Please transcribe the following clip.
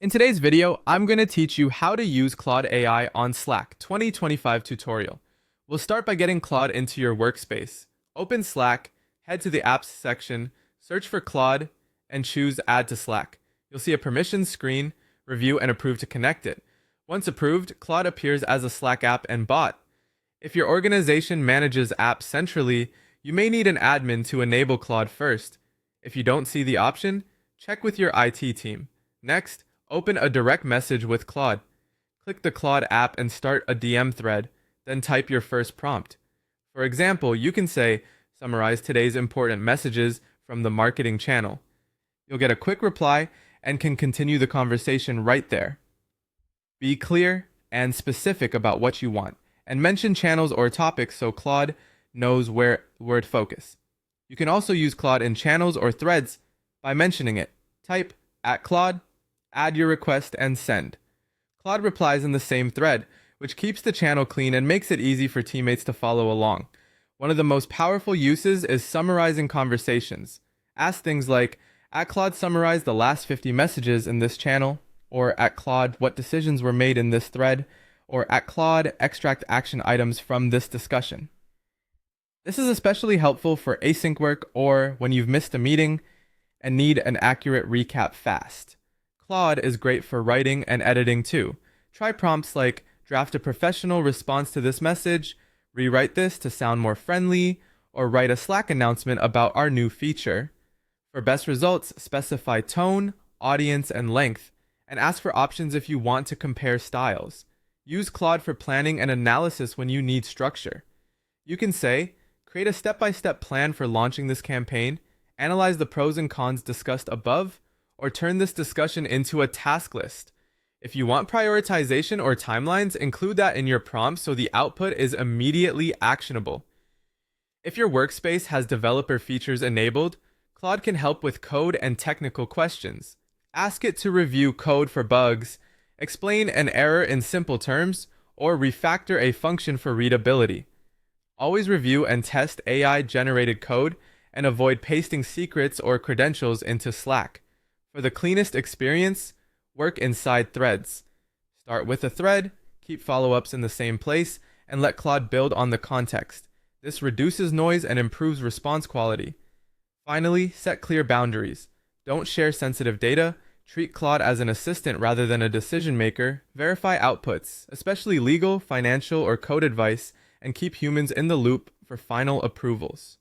In today's video, I'm going to teach you how to use Claude AI on Slack 2025 tutorial. We'll start by getting Claude into your workspace. Open Slack, head to the Apps section, search for Claude, and choose Add to Slack. You'll see a permissions screen, review and approve to connect it. Once approved, Claude appears as a Slack app and bot. If your organization manages apps centrally, you may need an admin to enable Claude first. If you don't see the option, check with your IT team. Next, open a direct message with Claude. Click the Claude app and start a DM thread, then type your first prompt. For example, you can say, summarize today's important messages from the marketing channel. You'll get a quick reply and can continue the conversation right there. Be clear and specific about what you want, and mention channels or topics so Claude knows where to focus. You can also use Claude in channels or threads by mentioning it. Type @Claude, add your request, and send. Claude replies in the same thread, which keeps the channel clean and makes it easy for teammates to follow along. One of the most powerful uses is summarizing conversations. Ask things like, @Claude summarize the last 50 messages in this channel, or @Claude what decisions were made in this thread, or @Claude extract action items from this discussion. This is especially helpful for async work or when you've missed a meeting and need an accurate recap fast. Claude is great for writing and editing too. Try prompts like draft a professional response to this message, rewrite this to sound more friendly, or write a Slack announcement about our new feature. For best results, specify tone, audience, and length, and ask for options if you want to compare styles. Use Claude for planning and analysis when you need structure. You can say, create a step-by-step plan for launching this campaign, analyze the pros and cons discussed above, or turn this discussion into a task list. If you want prioritization or timelines, include that in your prompt so the output is immediately actionable. If your workspace has developer features enabled, Claude can help with code and technical questions. Ask it to review code for bugs, explain an error in simple terms, or refactor a function for readability. Always review and test AI-generated code and avoid pasting secrets or credentials into Slack. For the cleanest experience, work inside threads. Start with a thread, keep follow-ups in the same place, and let Claude build on the context. This reduces noise and improves response quality. Finally, set clear boundaries. Don't share sensitive data, treat Claude as an assistant rather than a decision maker, verify outputs, especially legal, financial, or code advice, and keep humans in the loop for final approvals.